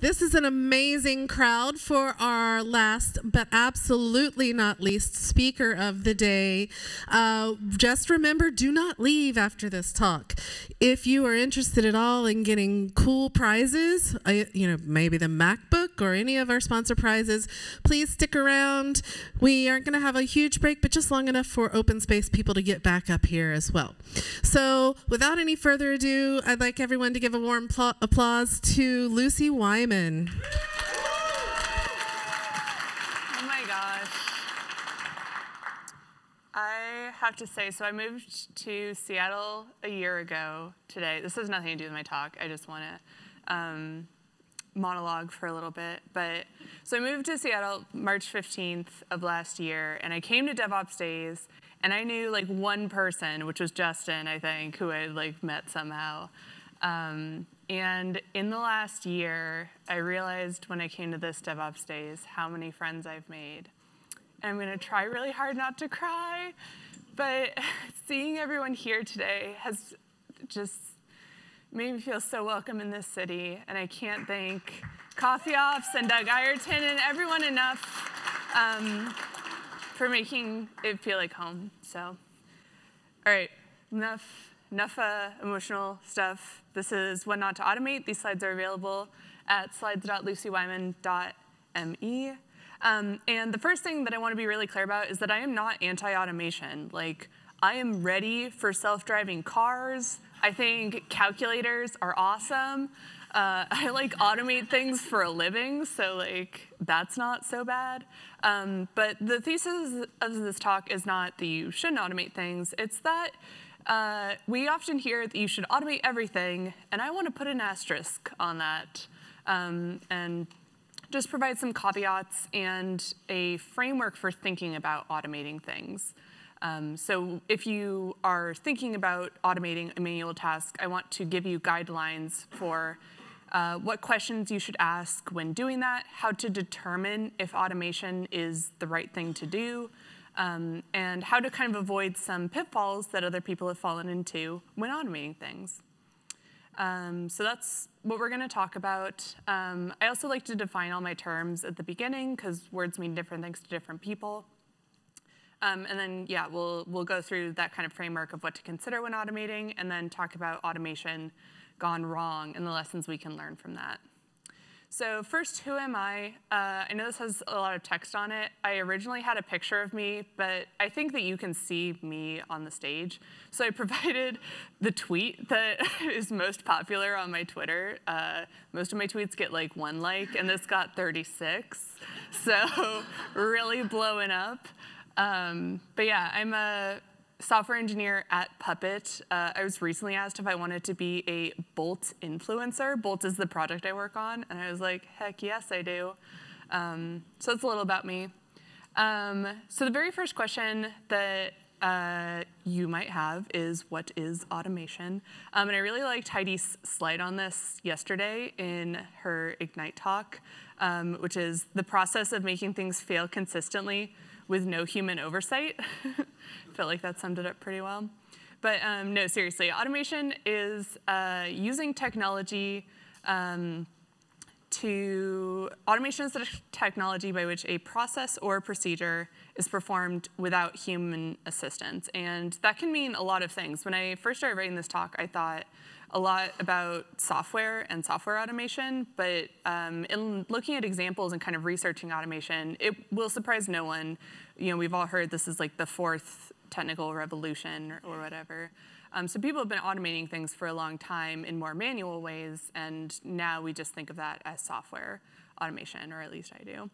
This is an amazing crowd for our last, but absolutely not least, speaker of the day. Just remember, do not leave after this talk. If you are interested at all in getting cool prizes, maybe the MacBook or any of our sponsor prizes, please stick around. We aren't going to have a huge break, but just long enough for open space people to get back up here as well. So without any further ado, I'd like everyone to give a warm applause to Lucy Wyman. Oh my gosh. I have to say, so I moved to Seattle a year ago today. This has nothing to do with my talk. I just want to monologue for a little bit. So I moved to Seattle March 15th of last year, and I came to DevOpsDays, and I knew like one person, which was Justin, I think, who I like met somehow. And in the last year, I realized when I came to this DevOpsDays how many friends I've made. And I'm going to try really hard not to cry, but seeing everyone here today has just made me feel so welcome in this city. And I can't thank Coffee Ops and Doug Ireton and everyone enough for making it feel like home. So, all right, enough emotional stuff. This is What Not to Automate. These slides are available at slides.lucywyman.me. And the first thing that I want to be really clear about is that I am not anti-automation. Like, I am ready for self-driving cars. I think calculators are awesome. I like automate things for a living, so like that's not so bad. But the thesis of this talk is not that you shouldn't automate things. It's that we often hear that you should automate everything, and I want to put an asterisk on that and just provide some caveats and a framework for thinking about automating things. So if you are thinking about automating a manual task, I want to give you guidelines for what questions you should ask when doing that, how to determine if automation is the right thing to do, and how to kind of avoid some pitfalls that other people have fallen into when automating things. So that's what we're going to talk about. I also like to define all my terms at the beginning because words mean different things to different people. And then, yeah, we'll go through that kind of framework of what to consider when automating, and then talk about automation gone wrong and the lessons we can learn from that. So first, who am I? I know this has a lot of text on it. I originally had a picture of me, but I think that you can see me on the stage. So I provided the tweet that is most popular on my Twitter. Most of my tweets get like 1 like, and this got 36. So really blowing up. But yeah, I'm a software engineer at Puppet. I was recently asked if I wanted to be a Bolt influencer. Bolt is the project I work on, and I was like, heck yes, I do. So that's a little about me. So the very first question that you might have is, what is automation? And I really liked Heidi's slide on this yesterday in her Ignite talk, which is the process of making things fail consistently with no human oversight. Felt like that summed it up pretty well. But no, seriously, automation is using technology automation is the technology by which a process or procedure is performed without human assistance. And that can mean a lot of things. When I first started writing this talk, I thought a lot about software and software automation, but in looking at examples and kind of researching automation, it will surprise no one. You know, we've all heard this is like the 4th technical revolution or whatever. So people have been automating things for a long time in more manual ways, and now we just think of that as software automation, or at least I do.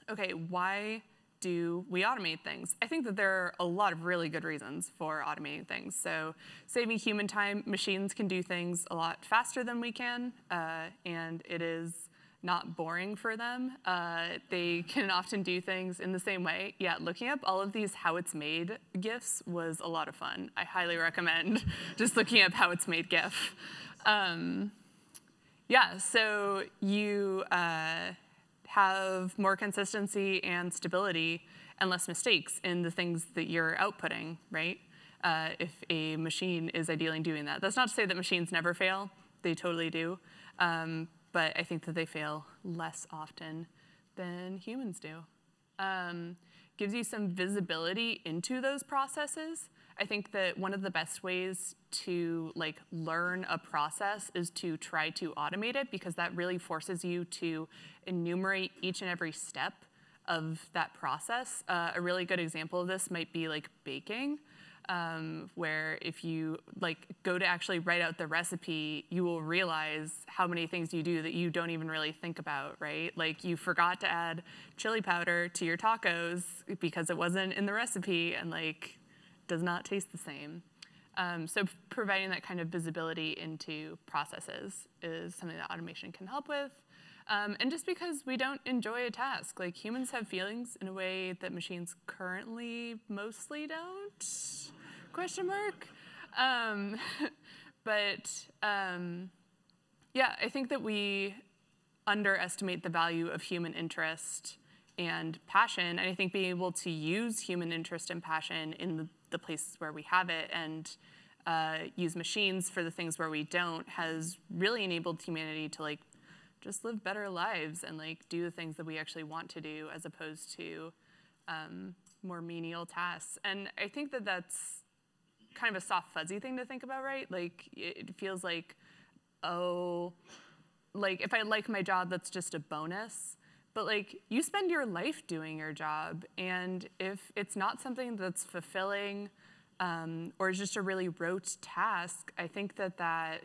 Okay, why do we automate things? I think that there are a lot of really good reasons for automating things. So saving human time, machines can do things a lot faster than we can, and it is not boring for them. They can often do things in the same way. Yeah, looking up all of these how it's made GIFs was a lot of fun. I highly recommend just looking up how it's made GIF. Yeah, so you have more consistency and stability and less mistakes in the things that you're outputting, right? If a machine is ideally doing that. That's not to say that machines never fail. they totally do. But I think that they fail less often than humans do. Gives you some visibility into those processes. I think that one of the best ways to like learn a process is to try to automate it, because that really forces you to enumerate each and every step of that process. A really good example of this might be like baking, where if you like go to actually write out the recipe, you will realize how many things you do that you don't even really think about, right? Like you forgot to add chili powder to your tacos because it wasn't in the recipe and like does not taste the same. So providing that kind of visibility into processes is something that automation can help with. And just because we don't enjoy a task, like humans have feelings in a way that machines currently mostly don't, question mark. Yeah, I think that we underestimate the value of human interest and passion. And I think being able to use human interest and passion in the places where we have it and use machines for the things where we don't has really enabled humanity to like just live better lives and like do the things that we actually want to do, as opposed to more menial tasks. And I think that that's kind of a soft, fuzzy thing to think about, right? Like it feels like, oh, like if I like my job, that's just a bonus. But like you spend your life doing your job, and if it's not something that's fulfilling or is just a really rote task, I think that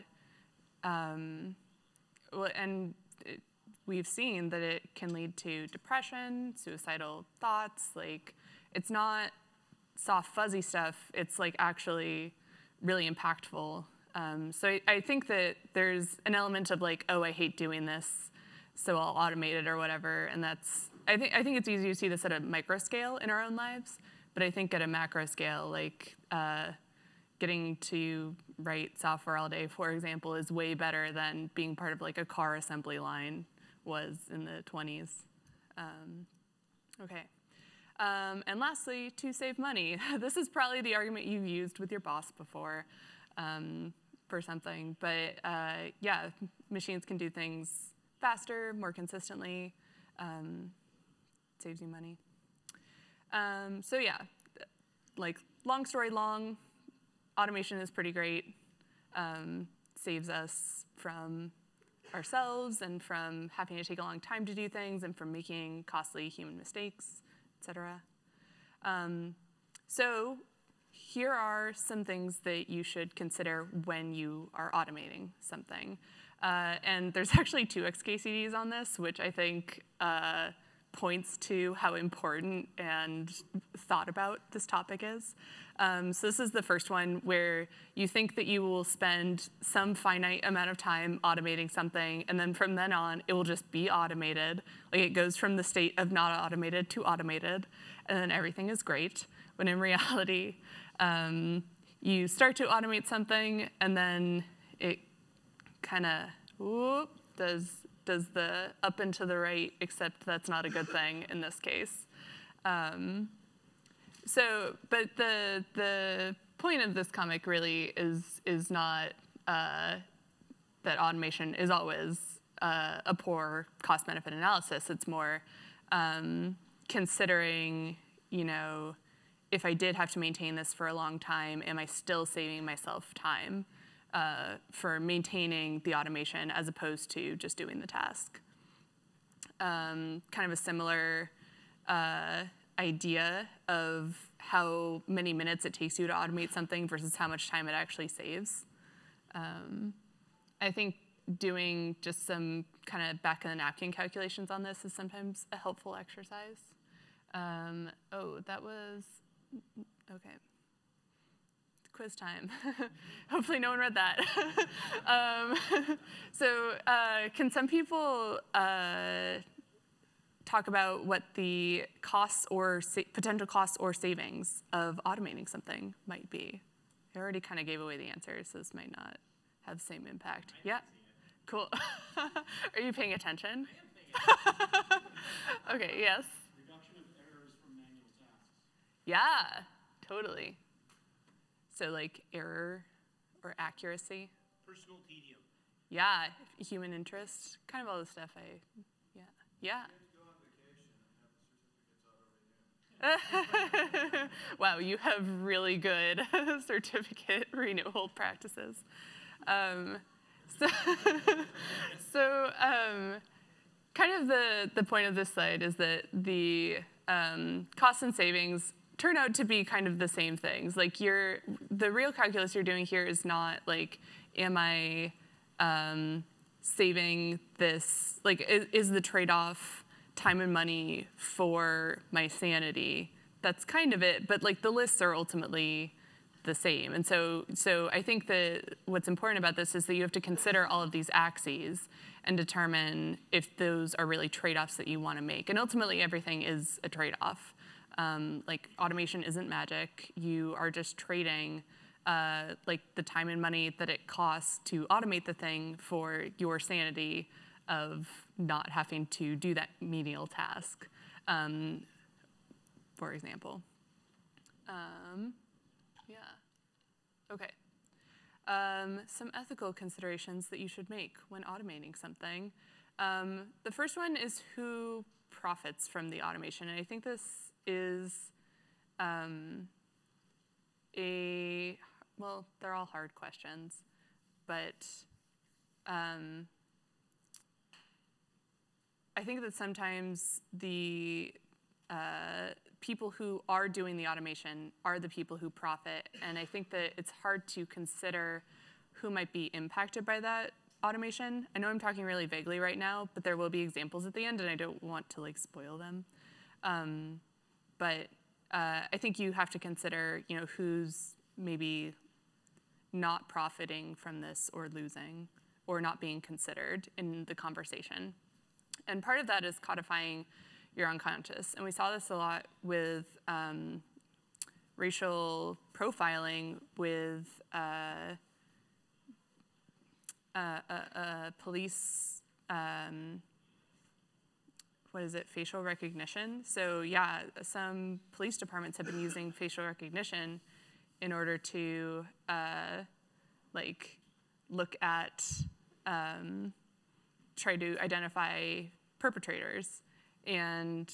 we've seen that it can lead to depression, suicidal thoughts. Like it's not soft, fuzzy stuff. It's like actually really impactful. So I think that there's an element of like, oh, I hate doing this, so I'll automate it or whatever. And that's, I think it's easy to see this at a micro scale in our own lives, but I think at a macro scale, like getting to write software all day, for example, is way better than being part of like a car assembly line was in the 20s. Okay. And lastly, to save money. This is probably the argument you've used with your boss before for something, but yeah, machines can do things faster, more consistently, saves you money. So yeah, like long story long, automation is pretty great, saves us from ourselves and from having to take a long time to do things and from making costly human mistakes, etc. So here are some things that you should consider when you are automating something. And there's actually 2 XKCDs on this, which I think points to how important and thought about this topic is. So this is the first one where you think that you will spend some finite amount of time automating something, and then from then on, it will just be automated. Like it goes from the state of not automated to automated, and then everything is great. When in reality, you start to automate something, and then it kind of does the up and to the right, except that's not a good thing in this case. But the point of this comic really is not that automation is always a poor cost-benefit analysis. It's more considering, you know, if I did have to maintain this for a long time, am I still saving myself time for maintaining the automation as opposed to just doing the task? Kind of a similar idea of how many minutes it takes you to automate something versus how much time it actually saves. I think doing just some kind of back-of-the-napkin calculations on this is sometimes a helpful exercise. Oh, that was, okay. Quiz time. Hopefully no one read that. Can some people talk about what the costs or potential costs or savings of automating something might be? I already kind of gave away the answers, so this might not have the same impact. Yeah? Cool. Are you paying attention? I am paying attention. Okay, yes? Reduction of errors from manual tasks. Yeah, totally. So like error or accuracy? Personal tedium. Yeah, human interest, kind of all the stuff yeah. Yeah. Wow, you have really good certificate renewal practices. So, kind of the point of this slide is that the costs and savings turn out to be kind of the same things. Like the real calculus you're doing here is not like, am I saving this? Like, is the trade-off time and money for my sanity? That's kind of it, but like the lists are ultimately the same. And so I think that what's important about this is that you have to consider all of these axes and determine if those are really trade-offs that you want to make. And ultimately, everything is a trade-off. Like automation isn't magic. You are just trading like the time and money that it costs to automate the thing for your sanity of not having to do that menial task, for example. Yeah. Okay. Some ethical considerations that you should make when automating something. The first one is who profits from the automation. And I think this is well, they're all hard questions, but I think that sometimes the people who are doing the automation are the people who profit. And I think that it's hard to consider who might be impacted by that automation. I know I'm talking really vaguely right now, but there will be examples at the end, and I don't want to like spoil them. But I think you have to consider, who's maybe not profiting from this or losing or not being considered in the conversation. And part of that is codifying your unconscious. And we saw this a lot with racial profiling with police, facial recognition. So yeah, some police departments have been using facial recognition in order to look at, try to identify perpetrators. And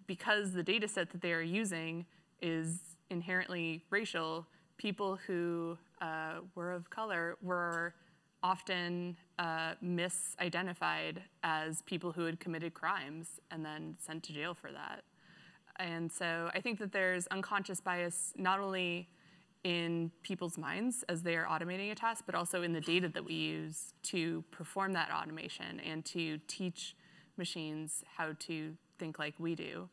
because the data set that they are using is inherently racial, people who were of color were often misidentified as people who had committed crimes and then sent to jail for that. And so I think that there's unconscious bias not only in people's minds as they are automating a task, but also in the data that we use to perform that automation and to teach machines how to think like we do.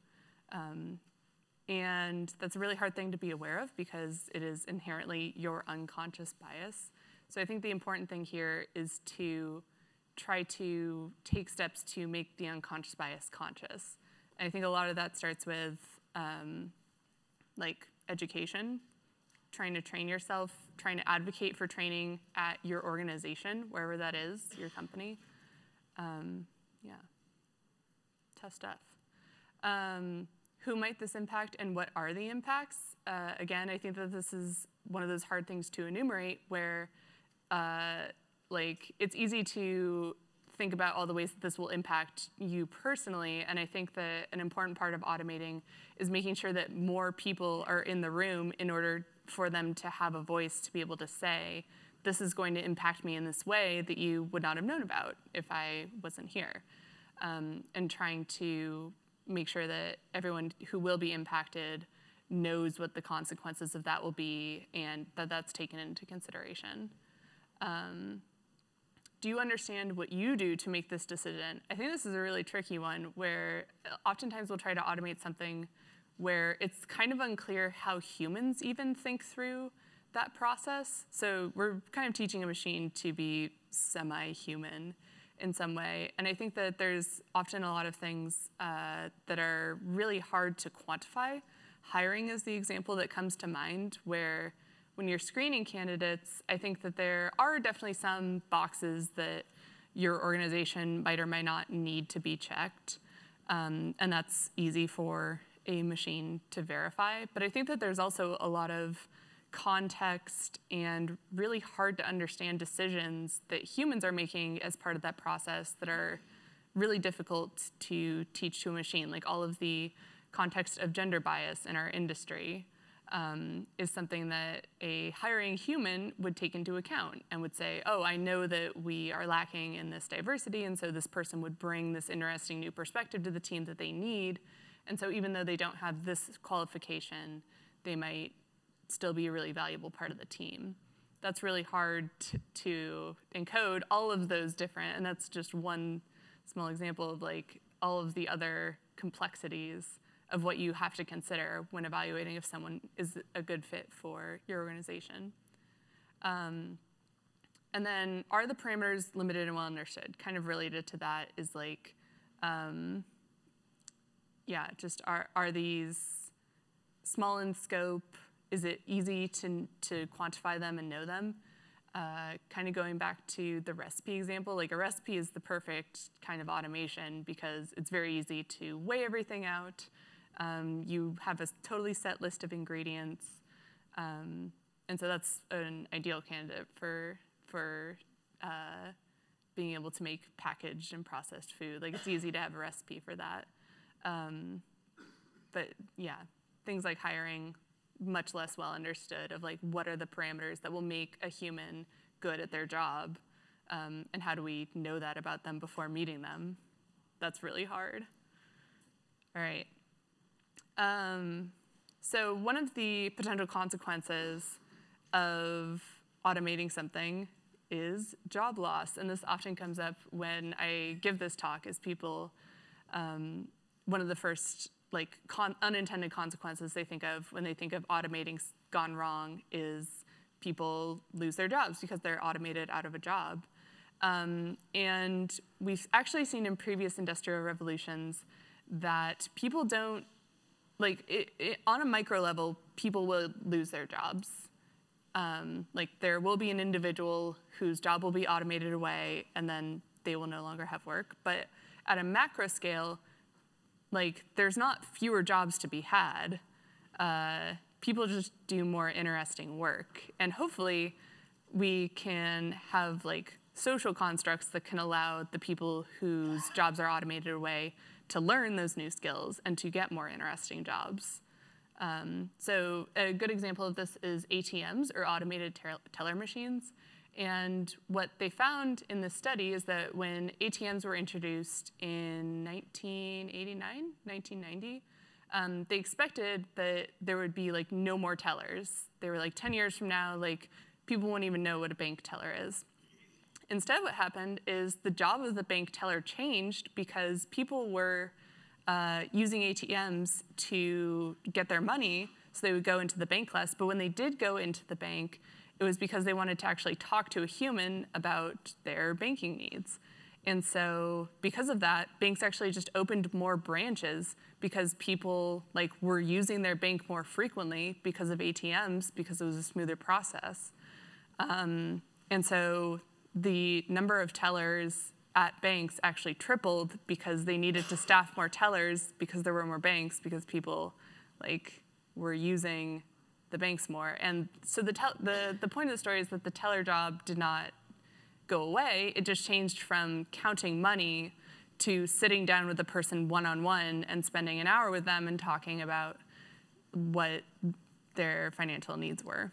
And that's a really hard thing to be aware of because it is inherently your unconscious bias. So I think the important thing here is to try to take steps to make the unconscious bias conscious. And I think a lot of that starts with education, trying to train yourself, trying to advocate for training at your organization, wherever that is, your company. Yeah, tough stuff. Who might this impact and what are the impacts? Again, I think that this is one of those hard things to enumerate where it's easy to think about all the ways that this will impact you personally. And I think that an important part of automating is making sure that more people are in the room in order for them to have a voice to be able to say, this is going to impact me in this way that you would not have known about if I wasn't here. And trying to make sure that everyone who will be impacted knows what the consequences of that will be and that that's taken into consideration. Do you understand what you do to make this decision? I think this is a really tricky one where oftentimes we'll try to automate something where it's kind of unclear how humans even think through that process. So we're kind of teaching a machine to be semi-human in some way. And I think that there's often a lot of things that are really hard to quantify. Hiring is the example that comes to mind where when you're screening candidates, I think that there are definitely some boxes that your organization might or might not need to be checked. And that's easy for a machine to verify. But I think that there's also a lot of context and really hard to understand decisions that humans are making as part of that process that are really difficult to teach to a machine, like all of the context of gender bias in our industry. Is something that a hiring human would take into account and would say, oh, I know that we are lacking in this diversity, and so this person would bring this interesting new perspective to the team that they need. And so even though they don't have this qualification, they might still be a really valuable part of the team. That's really hard to encode all of those different, and that's just one small example of like all of the other complexities of what you have to consider when evaluating if someone is a good fit for your organization. And then, are the parameters limited and well understood? Kind of related to that is like, just are these small in scope? Is it easy to quantify them and know them? Kind of going back to the recipe example, like a recipe is the perfect kind of automation because it's very easy to weigh everything out. You have a totally set list of ingredients, and so that's an ideal candidate for being able to make packaged and processed food. Like it's easy to have a recipe for that. But yeah, things like hiring, much less well understood of like what are the parameters that will make a human good at their job, and how do we know that about them before meeting them? That's really hard. All right. So one of the potential consequences of automating something is job loss, and this often comes up when I give this talk. Is people, one of the first like unintended consequences they think of when they think of automating gone wrong is people lose their jobs because they're automated out of a job. And we've actually seen in previous industrial revolutions that people don't, like on a micro level, people will lose their jobs. Like there will be an individual whose job will be automated away and then they will no longer have work. But at a macro scale, like there's not fewer jobs to be had. People just do more interesting work. And hopefully we can have like social constructs that can allow the people whose jobs are automated away to learn those new skills and to get more interesting jobs. So a good example of this is ATMs, or automated teller machines. And what they found in this study is that when ATMs were introduced in 1989, 1990, they expected that there would be like no more tellers. They were like 10 years from now, like people won't even know what a bank teller is. Instead, what happened is the job of the bank teller changed because people were using ATMs to get their money, so they would go into the bank less. But when they did go into the bank, it was because they wanted to actually talk to a human about their banking needs. And so because of that, banks actually just opened more branches because people like were using their bank more frequently because of ATMs, because it was a smoother process. And so the number of tellers at banks actually tripled because they needed to staff more tellers because there were more banks, because people like were using the banks more. And so the point of the story is that the teller job did not go away. It just changed from counting money to sitting down with the person one-on-one and spending an hour with them and talking about what their financial needs were.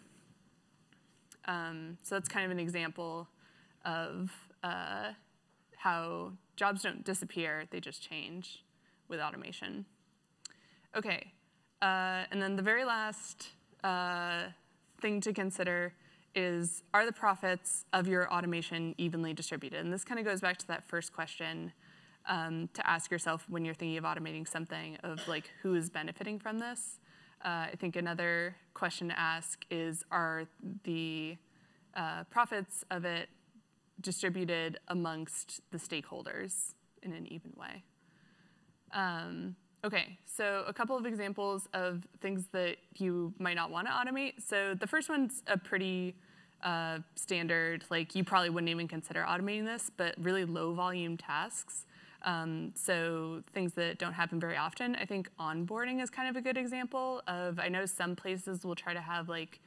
So that's kind of an example of how jobs don't disappear, they just change with automation. Okay, and then the very last thing to consider is, are the profits of your automation evenly distributed? And this kind of goes back to that first question to ask yourself when you're thinking of automating something, of like, who is benefiting from this? I think another question to ask is, are the profits of it distributed amongst the stakeholders in an even way? Okay, so a couple of examples of things that you might not want to automate. So the first one's a pretty standard, like you probably wouldn't even consider automating this, but really low volume tasks. So things that don't happen very often. I think onboarding is kind of a good example of, I know some places will try to have like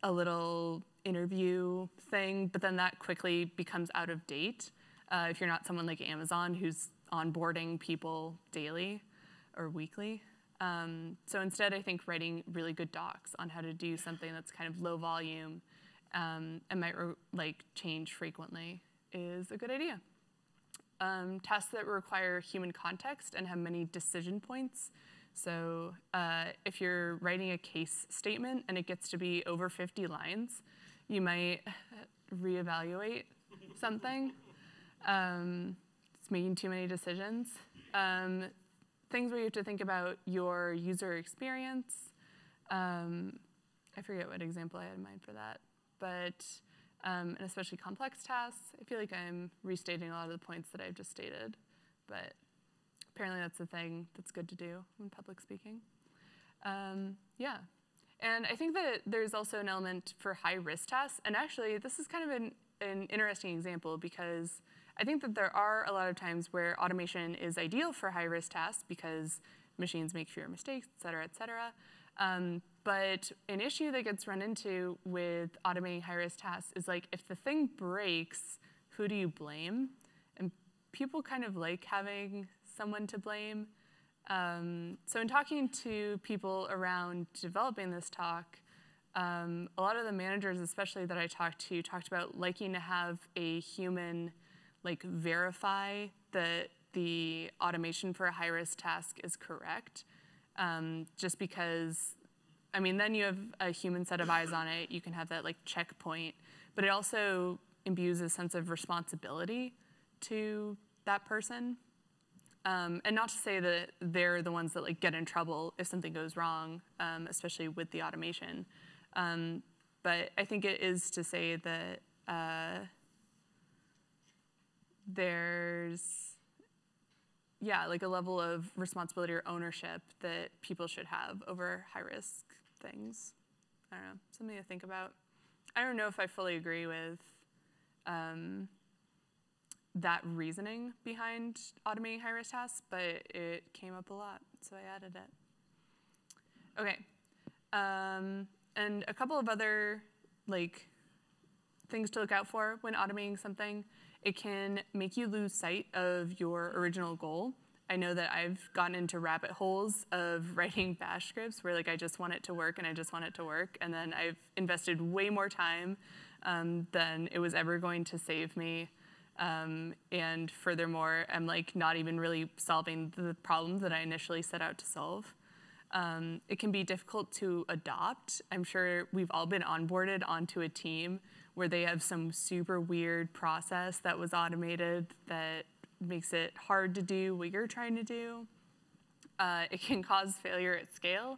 a little interview thing, but then that quickly becomes out of date if you're not someone like Amazon who's onboarding people daily or weekly. So instead, I think writing really good docs on how to do something that's kind of low volume and might change frequently is a good idea. Tasks that require human context and have many decision points. So if you're writing a case statement and it gets to be over 50 lines, you might reevaluate something. It's making too many decisions. Things where you have to think about your user experience. I forget what example I had in mind for that, but and especially complex tasks. I feel like I'm restating a lot of the points that I've just stated, but apparently that's a thing that's good to do when public speaking. Yeah, and I think that there's also an element for high-risk tasks, and actually this is kind of an interesting example because I think that there are a lot of times where automation is ideal for high-risk tasks because machines make fewer mistakes, et cetera, et cetera. But an issue that gets run into with automating high-risk tasks is like, if the thing breaks, who do you blame? And people kind of like having someone to blame. So in talking to people around developing this talk, a lot of the managers, especially that I talked about liking to have a human verify that the automation for a high-risk task is correct, just because, I mean, then you have a human set of eyes on it. You can have that checkpoint, but it also imbues a sense of responsibility to that person. And not to say that they're the ones that get in trouble if something goes wrong, especially with the automation. But I think it is to say that there's, yeah, a level of responsibility or ownership that people should have over high-risk things. I don't know, something to think about. I don't know if I fully agree with that reasoning behind automating high-risk tasks, but it came up a lot, so I added it. Okay, and a couple of other things to look out for when automating something. It can make you lose sight of your original goal. I know that I've gotten into rabbit holes of writing bash scripts where I just want it to work and I just want it to work, and then I've invested way more time than it was ever going to save me. And furthermore, I'm not even really solving the problem that I initially set out to solve. It can be difficult to adopt. I'm sure we've all been onboarded onto a team where they have some super weird process that was automated that makes it hard to do what you're trying to do. It can cause failure at scale,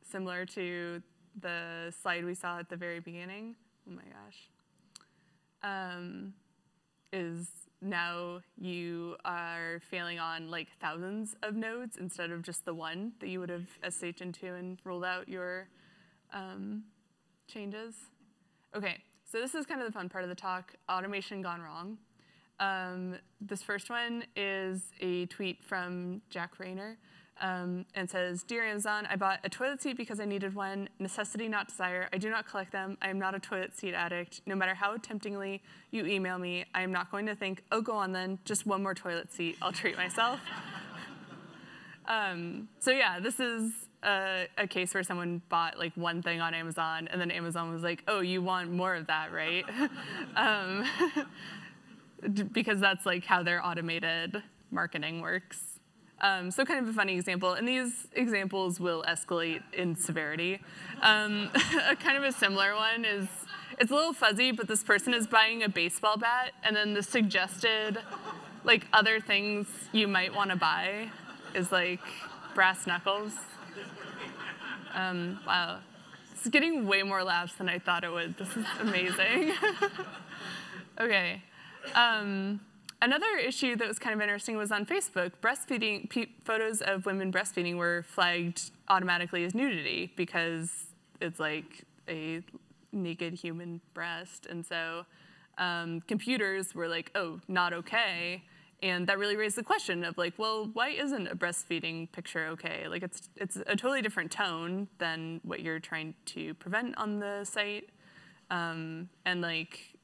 similar to the slide we saw at the very beginning. Oh my gosh. Is now you are failing on thousands of nodes instead of just the one that you would have SSH into and rolled out your changes. Okay, so this is kind of the fun part of the talk, automation gone wrong. This first one is a tweet from Jack Rayner and says, "Dear Amazon, I bought a toilet seat because I needed one. Necessity, not desire. I do not collect them. I am not a toilet seat addict. No matter how temptingly you email me, I am not going to think, oh, go on then, just one more toilet seat. I'll treat myself." So yeah, this is a case where someone bought one thing on Amazon, and then Amazon was like, oh, you want more of that, right? Because that's how their automated marketing works. So kind of a funny example, and these examples will escalate in severity. Kind of a similar one is, it's a little fuzzy, but this person is buying a baseball bat, and then the suggested other things you might want to buy is brass knuckles. Wow, it's getting way more laughs than I thought it would. This is amazing. Okay. Another issue that was kind of interesting was on Facebook. Breastfeeding, photos of women breastfeeding were flagged automatically as nudity because it's a naked human breast. And so computers were oh, not okay. And that really raised the question of like, well, why isn't a breastfeeding picture okay? Like it's a totally different tone than what you're trying to prevent on the site, and like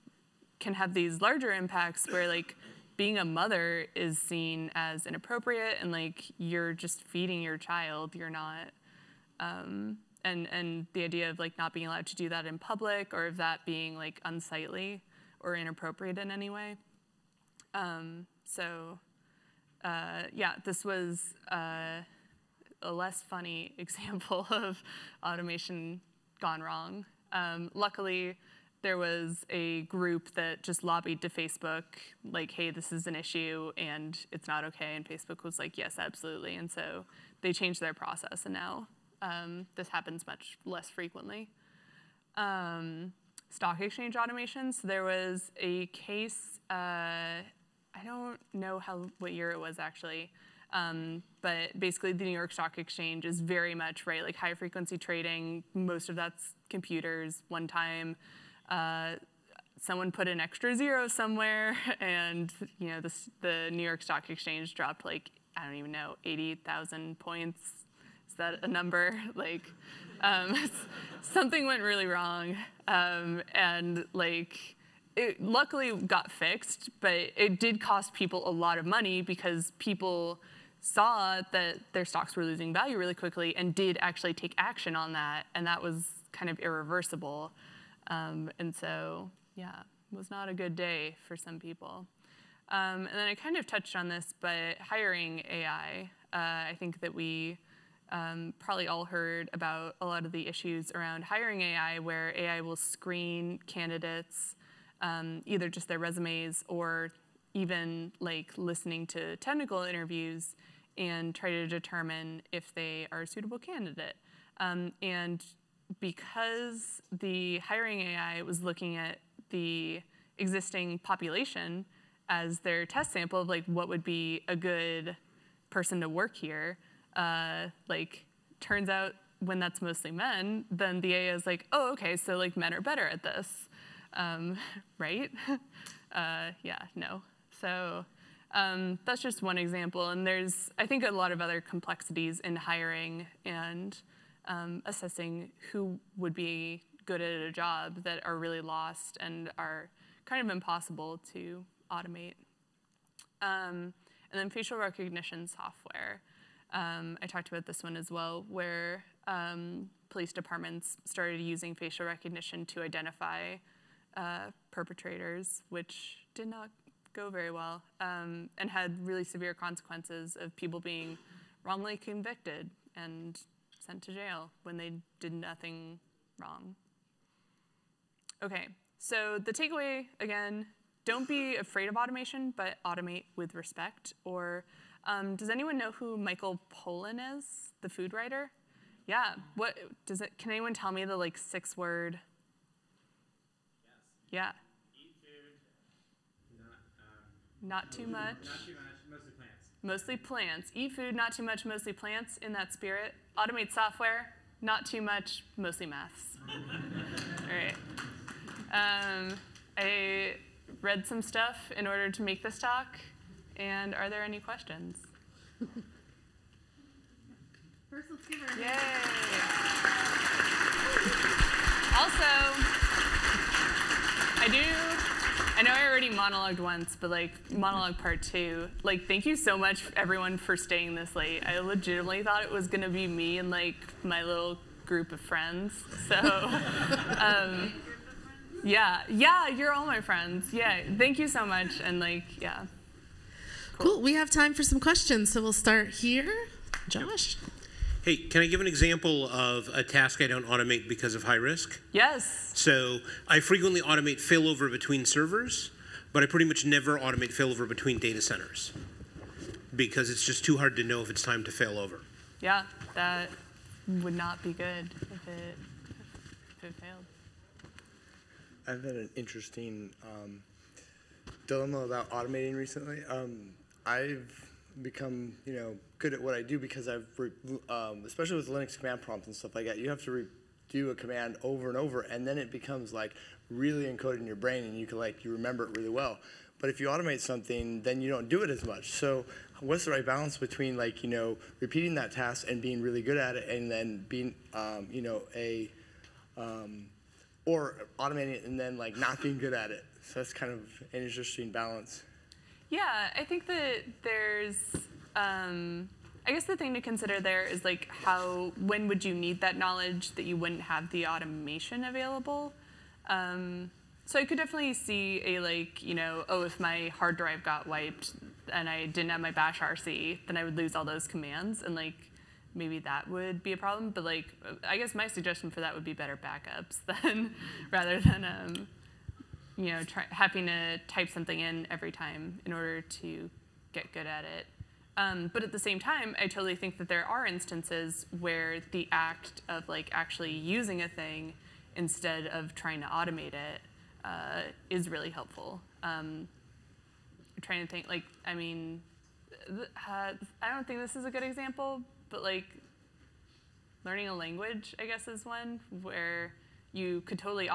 can have these larger impacts where like being a mother is seen as inappropriate and like you're just feeding your child, you're not, and the idea of like not being allowed to do that in public or of that being like unsightly or inappropriate in any way. Yeah, this was a less funny example of automation gone wrong. Luckily, there was a group that just lobbied to Facebook, like, hey, this is an issue and it's not okay. And Facebook was like, yes, absolutely. And so they changed their process, and now this happens much less frequently. Stock exchange automations. So there was a case, I don't know what year it was actually, but basically the New York Stock Exchange is very much, right, like high frequency trading. Most of that's computers. One time, someone put an extra zero somewhere, and you know the New York Stock Exchange dropped like, I don't even know, 80,000 points. Is that a number? Like, something went really wrong, and like it luckily got fixed, but it did cost people a lot of money because people saw that their stocks were losing value really quickly and did actually take action on that, and that was kind of irreversible. And so, yeah, it was not a good day for some people. And then I kind of touched on this, but hiring AI, I think that we probably all heard about a lot of the issues around hiring AI, where AI will screen candidates, either just their resumes or even like listening to technical interviews and try to determine if they are a suitable candidate. And because the hiring AI was looking at the existing population as their test sample of like what would be a good person to work here, like turns out when that's mostly men, then the AI is like, oh, okay, so like men are better at this, right? Yeah, no. So that's just one example, and there's, I think, a lot of other complexities in hiring and assessing who would be good at a job that are really lost and are kind of impossible to automate. And then facial recognition software. I talked about this one as well, where police departments started using facial recognition to identify perpetrators, which did not go very well, and had really severe consequences of people being wrongly convicted and sent to jail when they did nothing wrong. Okay, so the takeaway, again, don't be afraid of automation, but automate with respect. Or does anyone know who Michael Pollan is, the food writer? Yeah, what does it? Can anyone tell me the like 6-word? Yes. Yeah. Eat food, not too much. Not too much, mostly plants. Mostly plants. Eat food, not too much, mostly plants, in that spirit. Automate software, not too much, mostly maths. All right. I read some stuff in order to make this talk, and are there any questions? First, let's give her a Yay. hand. Also, I know I already monologued once, but like monologue part 2, like thank you so much everyone for staying this late. I legitimately thought it was gonna be me and like my little group of friends. So yeah, you're all my friends. Yeah, thank you so much, and like, yeah. Cool. We have time for some questions, so we'll start here. Josh? Hey, can I give an example of a task I don't automate because of high risk? Yes. So I frequently automate failover between servers, but I pretty much never automate failover between data centers because it's just too hard to know if it's time to fail over. Yeah, that would not be good if it failed. I've had an interesting dilemma about automating recently. I've become, good at what I do because I've, especially with Linux command prompts and stuff like that, you have to do a command over and over, and then it becomes like really encoded in your brain, and you can you remember it really well. But if you automate something, then you don't do it as much. So what's the right balance between like, repeating that task and being really good at it, and then being, or automating it and then like not being good at it. So that's kind of an interesting balance. Yeah, I think that there's, I guess the thing to consider there is like when would you need that knowledge that you wouldn't have the automation available? So I could definitely see if my hard drive got wiped and I didn't have my bash RC, then I would lose all those commands, and like maybe that would be a problem. But like, I guess my suggestion for that would be better backups rather than having to type something in every time in order to get good at it. But at the same time, I totally think that there are instances where the act of like actually using a thing instead of trying to automate it is really helpful. I'm trying to think, like, I mean, I don't think this is a good example, but like learning a language, I guess, is one where you could totally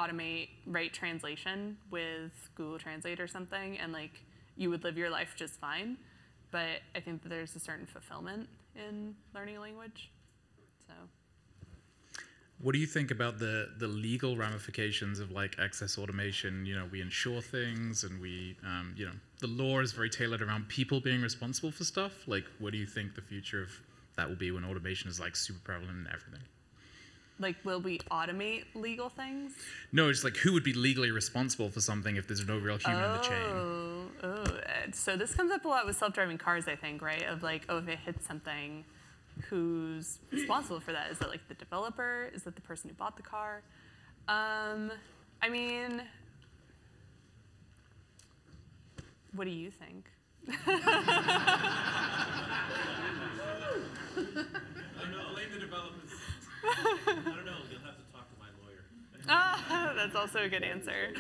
write translation with Google Translate or something, and like you would live your life just fine. But I think that there's a certain fulfillment in learning a language. So. What do you think about the legal ramifications of like excess automation? We insure things, and the law is very tailored around people being responsible for stuff. Like, what do you think the future of that will be when automation is like super prevalent in everything? Like, will we automate legal things? No, it's like who would be legally responsible for something if there's no real human in the chain? So this comes up a lot with self-driving cars, I think, right? Of like, if it hits something, who's responsible for that? Is that like the developer? Is that the person who bought the car? I mean, what do you think? I don't know, blame the developers. I don't know, you'll have to talk to my lawyer. That's also a good answer.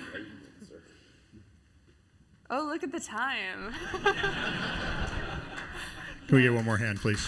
Oh, look at the time. Can we get one more hand, please?